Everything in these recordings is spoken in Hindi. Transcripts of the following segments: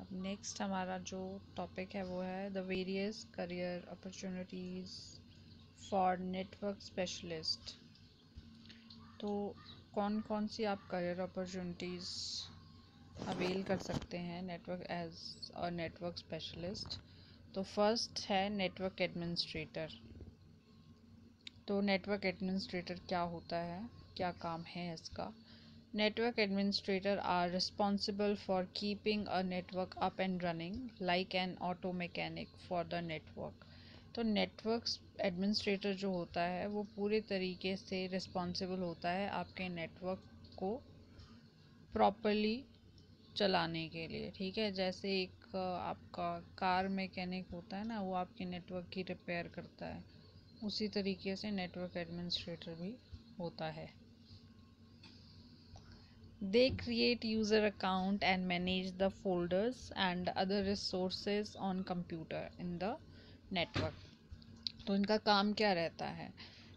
अब नेक्स्ट हमारा जो टॉपिक है वो है the various career opportunities for network specialist. तो कौन कौन सी आप करियर अपॉर्चुनिटीज़ अवेल कर सकते हैं network as a network specialist. तो फर्स्ट है नेटवर्क एडमिनिस्ट्रेटर। तो नेटवर्क एडमिनिस्ट्रेटर क्या होता है, क्या काम है इसका? Network administrators are responsible for keeping a network up and running like an auto mechanic for the network। तो नेटवर्क एडमिनिस्ट्रेटर जो होता है वो पूरे तरीके से रिस्पॉन्सिबल होता है आपके नेटवर्क को प्रॉपरली चलाने के लिए। ठीक है, जैसे एक आपका कार मैकेनिक होता है ना, वो आपके नेटवर्क की रिपेयर करता है, उसी तरीके से नेटवर्क एडमिनिस्ट्रेटर भी होता है। They create user account and manage the folders and other resources on computer in the network। तो इनका काम क्या रहता है,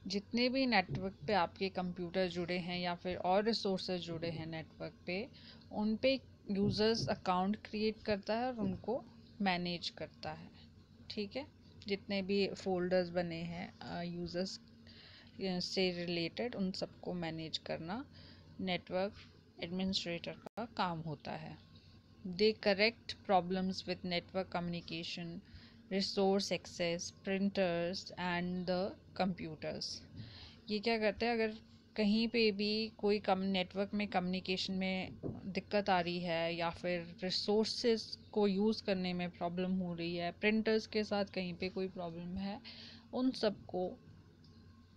जितने भी नेटवर्क पे आपके कंप्यूटर जुड़े हैं या फिर और रिसोर्सेज जुड़े हैं नेटवर्क पे, उन पे यूज़र्स अकाउंट क्रिएट करता है और उनको मैनेज करता है। ठीक है, जितने भी फोल्डर्स बने हैं यूज़र्स से रिलेटेड, उन सबको मैनेज करना नेटवर्क एडमिनिस्ट्रेटर का काम होता है। They correct problems with network communication, resource access, printers and the computers. ये क्या करते हैं, अगर कहीं पे भी कोई कम नेटवर्क में कम्युनिकेशन में दिक्कत आ रही है या फिर रिसोर्सेज को यूज़ करने में प्रॉब्लम हो रही है, प्रिंटर्स के साथ कहीं पे कोई प्रॉब्लम है, उन सबको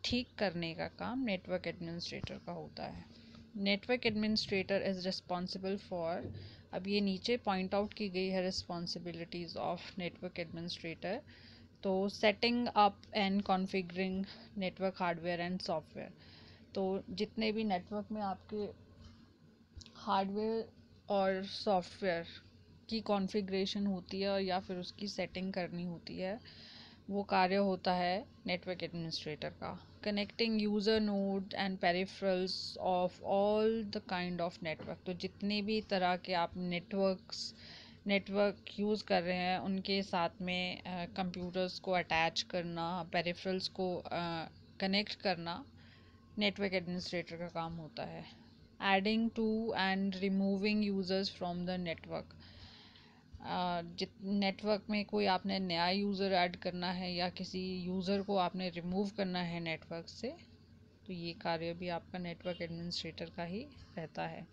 ठीक करने का काम नेटवर्क एडमिनिस्ट्रेटर का होता है। Network administrator is responsible for, अब ये नीचे पॉइंट आउट की गई है रिस्पॉन्सिबिलिटीज़ ऑफ नेटवर्क एडमिनिस्ट्रेटर। तो setting up and configuring network hardware and software. तो जितने भी नेटवर्क में आपके हार्डवेयर और सॉफ्टवेयर की कॉन्फ़िगरेशन होती है या फिर उसकी सेटिंग करनी होती है, वो कार्य होता है नेटवर्क एडमिनिस्ट्रेटर का। Connecting user node and peripherals of all the kind of network. तो जितने भी तरह के आप नेटवर्क यूज़ कर रहे हैं उनके साथ में कंप्यूटर्स को अटैच करना, पेरिफेरल्स को कनेक्ट करना नेटवर्क एडमिनिस्ट्रेटर का काम होता है। Adding to and removing users from the network. Network में कोई आपने नया यूज़र ऐड करना है या किसी यूज़र को आपने रिमूव करना है नेटवर्क से, तो ये कार्य भी आपका नेटवर्क एडमिनिस्ट्रेटर का ही रहता है।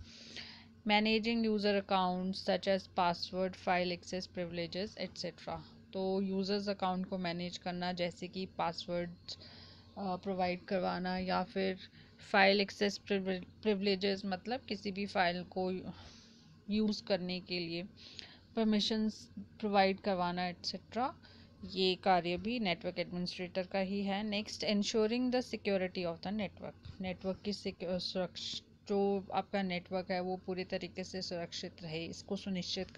Managing user accounts such as password, file access privileges etcetera. तो यूज़र्स अकाउंट को मैनेज करना, जैसे कि पासवर्ड प्रोवाइड करवाना या फिर फाइल एक्सेस प्रिविलेजेस, मतलब किसी भी फाइल को यूज़ करने के लिए परमिशंस प्रोवाइड करवाना एट्सेट्रा। ये कार्य भी नेटवर्क एडमिनिस्ट्रेटर का ही है। Next, ensuring the security of the network. Network की सुरक्षा, जो आपका नेटवर्क है वो पूरी तरीके से सुरक्षित रहे, इसको सुनिश्चित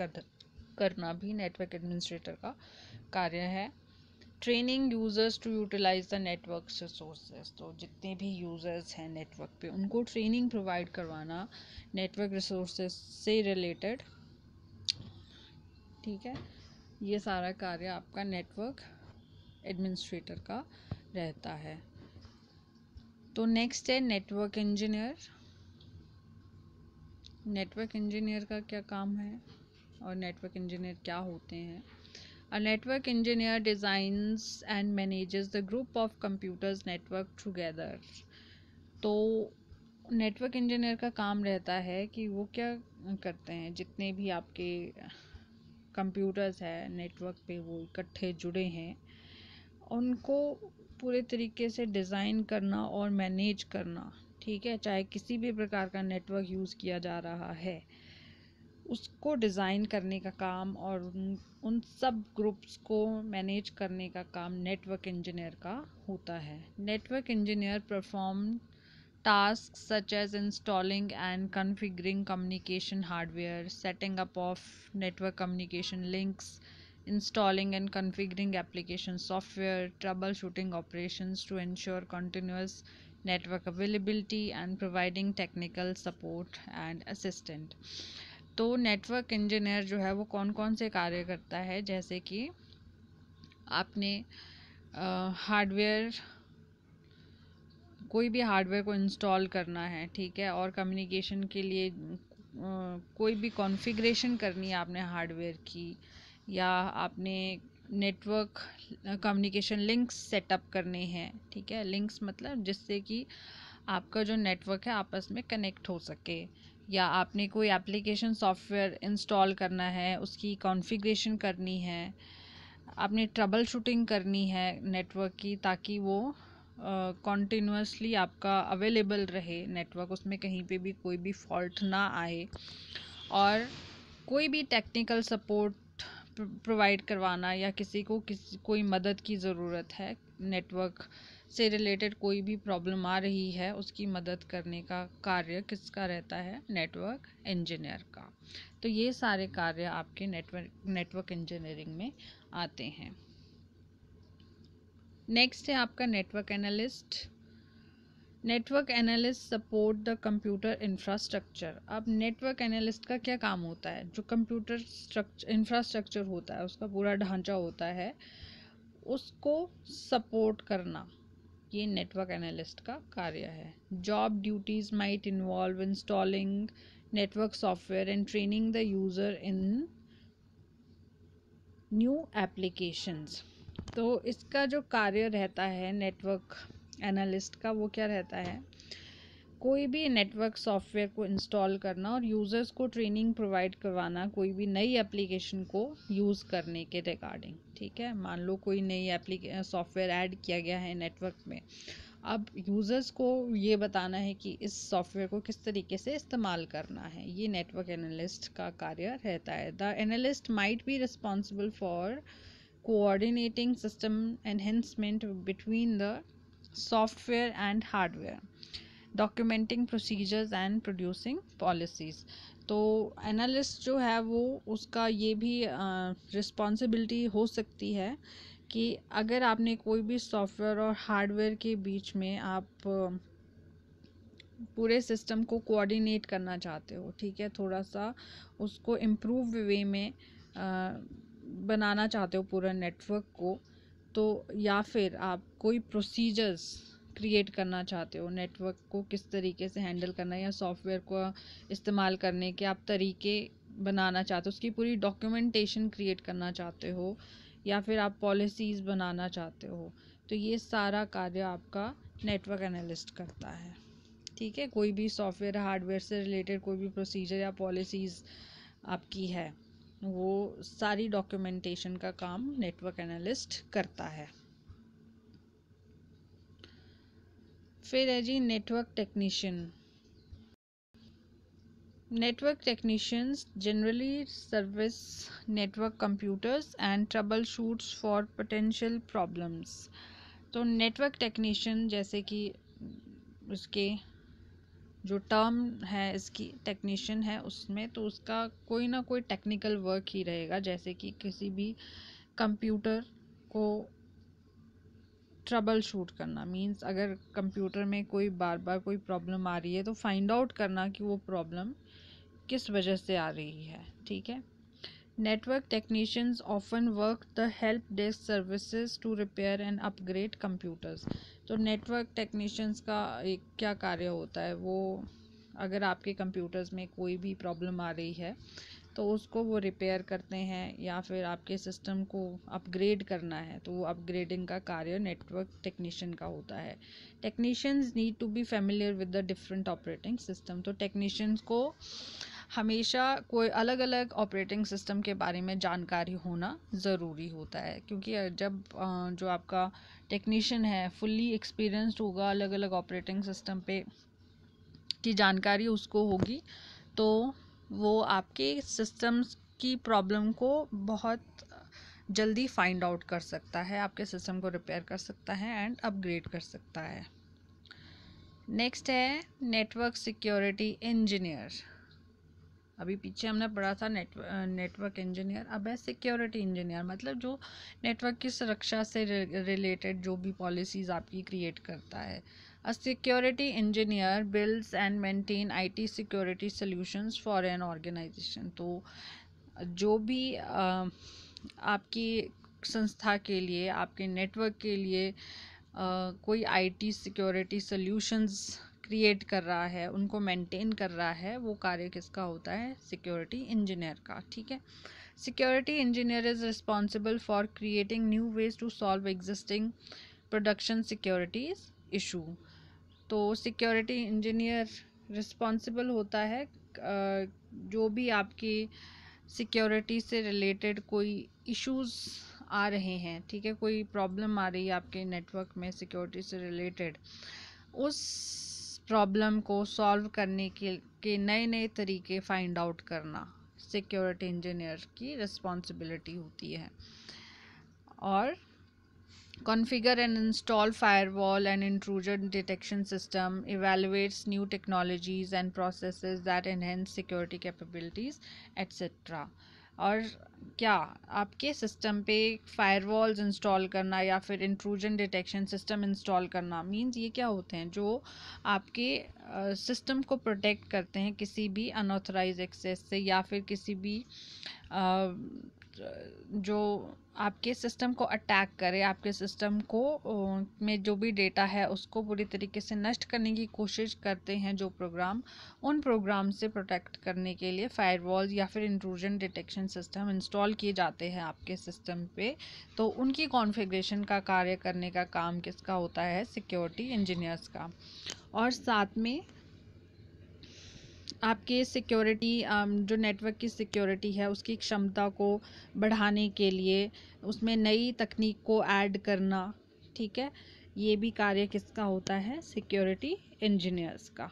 करना भी नेटवर्क एडमिनिस्ट्रेटर का कार्य है। Training users to utilize the network resources. तो जितने भी यूज़र्स हैं नेटवर्क पे, उनको ट्रेनिंग प्रोवाइड करवाना नेटवर्क रिसोर्सेज से रिलेटेड। ठीक है, ये सारा कार्य आपका नेटवर्क एडमिनिस्ट्रेटर का रहता है। तो नेक्स्ट है नेटवर्क इंजीनियर। नेटवर्क इंजीनियर का क्या काम है और नेटवर्क इंजीनियर क्या होते हैं? A network engineer designs and manages the group of computers network together. तो नेटवर्क इंजीनियर का काम रहता है कि वो क्या करते हैं, जितने भी आपके कंप्यूटर्स है नेटवर्क पे वो इकट्ठे जुड़े हैं, उनको पूरे तरीके से डिज़ाइन करना और मैनेज करना। ठीक है, चाहे किसी भी प्रकार का नेटवर्क यूज़ किया जा रहा है, उसको डिज़ाइन करने का काम और उन सब ग्रुप्स को मैनेज करने का काम नेटवर्क इंजीनियर का होता है। Network engineer perform tasks such as installing and configuring communication hardware, setting up of network communication links, installing and configuring application software, troubleshooting operations to ensure continuous network availability, and providing technical support and assistance. तो नेटवर्क इंजीनियर जो है वो कौन कौन से कार्य करता है, जैसे कि आपने हार्डवेयर, कोई भी हार्डवेयर को इंस्टॉल करना है, ठीक है, और कम्युनिकेशन के लिए कोई भी कॉन्फ़िगरेशन करनी है आपने हार्डवेयर की, या आपने नेटवर्क कम्युनिकेशन लिंक्स सेटअप करने हैं, ठीक है, लिंक्स मतलब जिससे कि आपका जो नेटवर्क है आपस में कनेक्ट हो सके, या आपने कोई एप्लीकेशन सॉफ्टवेयर इंस्टॉल करना है, उसकी कॉन्फ़िगरेशन करनी है, आपने ट्रबल शूटिंग करनी है नेटवर्क की, ताकि वो कॉन्टिन्यूसली आपका अवेलेबल रहे नेटवर्क, उसमें कहीं पे भी कोई भी फॉल्ट ना आए, और कोई भी टेक्निकल सपोर्ट प्रोवाइड करवाना, या कोई मदद की ज़रूरत है, नेटवर्क से रिलेटेड कोई भी प्रॉब्लम आ रही है, उसकी मदद करने का कार्य किसका रहता है, नेटवर्क इंजीनियर का। तो ये सारे कार्य आपके नेटवर्क इंजीनियरिंग में आते हैं। नेक्स्ट है आपका network analyst. Network analyst support the computer infrastructure. अब नेटवर्क एनालिस्ट का क्या काम होता है, जो कंप्यूटर इंफ्रास्ट्रक्चर होता है, उसका पूरा ढांचा होता है, उसको सपोर्ट करना, ये नेटवर्क एनालिस्ट का कार्य है। Job duties might involve installing network software and training the user in new applications. तो इसका जो कार्य रहता है नेटवर्क एनालिस्ट का, वो क्या रहता है, कोई भी नेटवर्क सॉफ्टवेयर को इंस्टॉल करना और यूज़र्स को ट्रेनिंग प्रोवाइड करवाना, कोई भी नई एप्लीकेशन को यूज़ करने के रिगार्डिंग, ठीक है। मान लो कोई नई सॉफ्टवेयर ऐड किया गया है नेटवर्क में, अब यूज़र्स को ये बताना है कि इस सॉफ्टवेयर को किस तरीके से इस्तेमाल करना है, ये नेटवर्क एनालिस्ट का कार्य रहता है। The analyst might be responsible for coordinating system enhancement between the software and hardware, documenting procedures and producing policies। तो एनालिस्ट जो है वो उसका ये भी रिस्पॉन्सिबिलिटी हो सकती है कि अगर आपने कोई भी सॉफ्टवेयर और हार्डवेयर के बीच में आप पूरे सिस्टम को कोऑर्डिनेट करना चाहते हो, ठीक है, थोड़ा सा उसको इम्प्रूव वे में बनाना चाहते हो पूरा नेटवर्क को, तो या फिर आप कोई प्रोसीजर्स क्रिएट करना चाहते हो, नेटवर्क को किस तरीके से हैंडल करना है, या सॉफ्टवेयर को इस्तेमाल करने के आप तरीके बनाना चाहते हो, उसकी पूरी डॉक्यूमेंटेशन क्रिएट करना चाहते हो, या फिर आप पॉलिसीज़ बनाना चाहते हो, तो ये सारा कार्य आपका नेटवर्क एनालिस्ट करता है, ठीक है। कोई भी सॉफ्टवेयर हार्डवेयर से रिलेटेड कोई भी प्रोसीजर या पॉलिसीज़ आपकी है, वो सारी डॉक्यूमेंटेशन का काम नेटवर्क एनालिस्ट करता है। फिर है G network technician. Network technicians generally service network computers and trouble shoots for potential problems. तो नेटवर्क टेक्नीशियन, जैसे कि उसके जो टर्म है इसकी टेक्नीशियन है उसमें, तो उसका कोई ना कोई टेक्निकल वर्क ही रहेगा, जैसे कि किसी भी कंप्यूटर को ट्रबल शूट करना, मींस अगर कंप्यूटर में कोई बार बार कोई प्रॉब्लम आ रही है तो फाइंड आउट करना कि वो प्रॉब्लम किस वजह से आ रही है, ठीक है। Network technicians often work the help desk services to repair and upgrade computers. तो नेटवर्क टेक्नीशियंस का एक क्या कार्य होता है, वो अगर आपके कंप्यूटर्स में कोई भी प्रॉब्लम आ रही है तो उसको वो रिपेयर करते हैं, या फिर आपके सिस्टम को अपग्रेड करना है तो वो अपग्रेडिंग का कार्य नेटवर्क टेक्नीशियन का होता है। Technicians need to be familiar with the different operating system. तो टेक्नीशियंस को हमेशा कोई अलग अलग ऑपरेटिंग सिस्टम के बारे में जानकारी होना ज़रूरी होता है, क्योंकि जब जो आपका टेक्नीशियन है फुल्ली एक्सपीरियंस्ड होगा, अलग अलग ऑपरेटिंग सिस्टम पे की जानकारी उसको होगी, तो वो आपके सिस्टम्स की प्रॉब्लम को बहुत जल्दी फाइंड आउट कर सकता है, आपके सिस्टम को रिपेयर कर सकता है एंड अपग्रेड कर सकता है। नेक्स्ट है नेटवर्क सिक्योरिटी इंजीनियर। अभी पीछे हमने पढ़ा था नेटवर्क इंजीनियर, अब है सिक्योरिटी इंजीनियर, मतलब जो नेटवर्क की सुरक्षा से रिलेटेड जो भी पॉलिसीज़ आपकी क्रिएट करता है। A security engineer builds and maintain IT security solutions for an organization. तो जो भी आपकी संस्था के लिए, आपके नेटवर्क के लिए कोई IT सिक्योरिटी सॉल्यूशंस क्रिएट कर रहा है, उनको मेंटेन कर रहा है, वो कार्य किसका होता है? सिक्योरिटी इंजीनियर का। ठीक है। Security engineer is responsible for creating new ways to solve existing production securities issue. तो सिक्योरिटी इंजीनियर रिस्पॉन्सिबल होता है जो भी आपकी सिक्योरिटी से रिलेटेड कोई इश्यूज आ रहे हैं, ठीक है, कोई प्रॉब्लम आ रही है आपके नेटवर्क में सिक्योरिटी से रिलेटेड, उस प्रॉब्लम को सॉल्व करने के नए नए तरीके फाइंड आउट करना सिक्योरिटी इंजीनियर की रिस्पॉन्सिबिलिटी होती है। और configure and install firewall and intrusion detection system, evaluates new technologies and processes that enhance security capabilities, etc. और क्या आपके सिस्टम पे फायरवॉल्स इंस्टॉल करना या फिर इंट्रूजन डिटेक्शन सिस्टम इंस्टॉल करना मींस ये क्या होते हैं? जो आपके सिस्टम को प्रोटेक्ट करते हैं किसी भी अनऑथराइज एक्सेस से, या फिर किसी भी जो आपके सिस्टम को अटैक करे, आपके सिस्टम को में जो भी डेटा है उसको पूरी तरीके से नष्ट करने की कोशिश करते हैं जो प्रोग्राम, उन प्रोग्राम से प्रोटेक्ट करने के लिए फायरवॉल या फिर इंट्रूजन डिटेक्शन सिस्टम इंस्टॉल किए जाते हैं आपके सिस्टम पे। तो उनकी कॉन्फ़िगरेशन का कार्य करने का काम किसका होता है? सिक्योरिटी इंजीनियर्स का। और साथ में आपके सिक्योरिटी जो नेटवर्क की सिक्योरिटी है उसकी क्षमता को बढ़ाने के लिए उसमें नई तकनीक को ऐड करना, ठीक है, ये भी कार्य किसका होता है? सिक्योरिटी इंजीनियर्स का।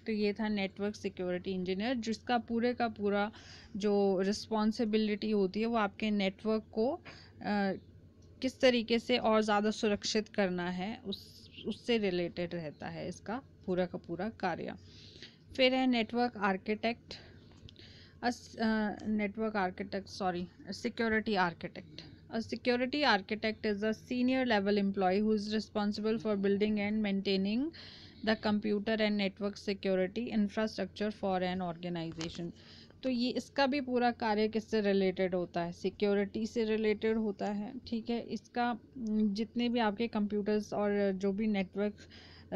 तो ये था नेटवर्क सिक्योरिटी इंजीनियर, जिसका पूरे का पूरा जो रिस्पॉन्सिबिलिटी होती है वो आपके नेटवर्क को किस तरीके से और ज़्यादा सुरक्षित करना है उससे रिलेटेड रहता है इसका पूरा का पूरा कार्य। फिर है network architect. Security architect. A security architect is a senior level employee who is responsible for building and maintaining the computer and network security infrastructure for an organization. तो ये इसका भी पूरा कार्य किससे रिलेटेड होता है? सिक्योरिटी से रिलेटेड होता है। ठीक है। इसका जितने भी आपके कंप्यूटर्स और जो भी नेटवर्क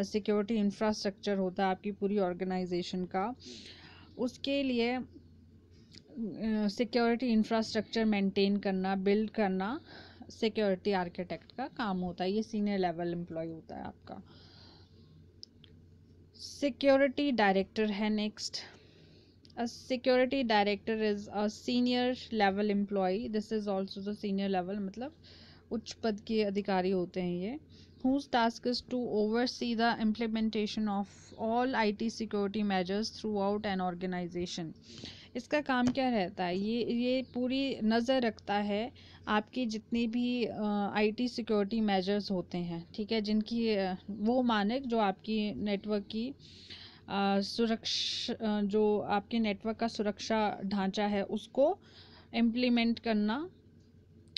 सिक्योरिटी इंफ्रास्ट्रक्चर होता है आपकी पूरी ऑर्गेनाइजेशन का, उसके लिए सिक्योरिटी इंफ्रास्ट्रक्चर मेंटेन करना, बिल्ड करना सिक्योरिटी आर्किटेक्ट का काम होता है। ये सीनियर लेवल एम्प्लॉय होता है आपका। सिक्योरिटी डायरेक्टर है next. A security director is a senior level employee. This is also the senior level, मतलब उच्च पद के अधिकारी होते हैं ये, whose task is to oversee the implementation of all IT security measures throughout an organization. इसका काम क्या रहता है? ये पूरी नज़र रखता है आपकी जितनी भी IT सिक्योरिटी मेजर्स होते हैं, ठीक है, जिनकी वो मानक जो आपकी नेटवर्क की सुरक्षा, जो आपके नेटवर्क का सुरक्षा ढांचा है उसको इम्प्लीमेंट करना,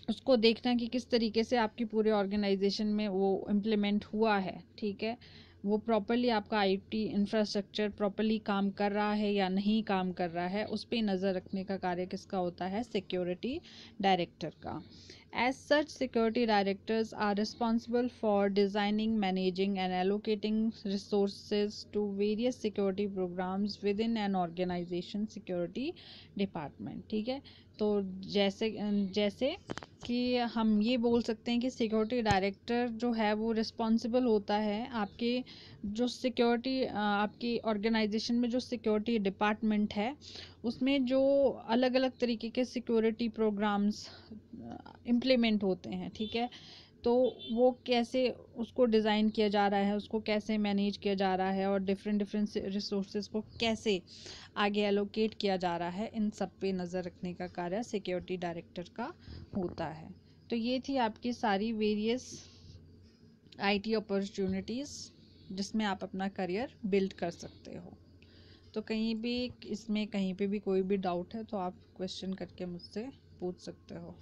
उसको देखना कि किस तरीके से आपकी पूरे ऑर्गेनाइजेशन में वो इम्प्लीमेंट हुआ है, ठीक है, वो प्रॉपरली आपका आईटी इंफ्रास्ट्रक्चर प्रॉपरली काम कर रहा है या नहीं काम कर रहा है, उस पर नज़र रखने का कार्य किसका होता है? सिक्योरिटी डायरेक्टर का। As such, security directors are responsible for designing, managing and allocating resources to various security programs within an organization security department. ठीक है। तो जैसे कि हम ये बोल सकते हैं कि सिक्योरिटी डायरेक्टर जो है वो रिस्पॉन्सिबल होता है आपके जो सिक्योरिटी आपकी ऑर्गेनाइजेशन में जो सिक्योरिटी डिपार्टमेंट है उसमें जो अलग अलग तरीके के सिक्योरिटी प्रोग्राम्स इम्प्लीमेंट होते हैं, ठीक है, तो वो कैसे उसको डिज़ाइन किया जा रहा है, उसको कैसे मैनेज किया जा रहा है और डिफरेंट रिसोर्सेज को कैसे आगे एलोकेट किया जा रहा है, इन सब पे नज़र रखने का कार्य सिक्योरिटी डायरेक्टर का होता है। तो ये थी आपकी सारी वेरियस आईटी अपॉर्चुनिटीज़ जिसमें आप अपना करियर बिल्ड कर सकते हो। तो कहीं भी इसमें कहीं पे भी कोई भी डाउट है तो आप क्वेश्चन करके मुझसे पूछ सकते हो।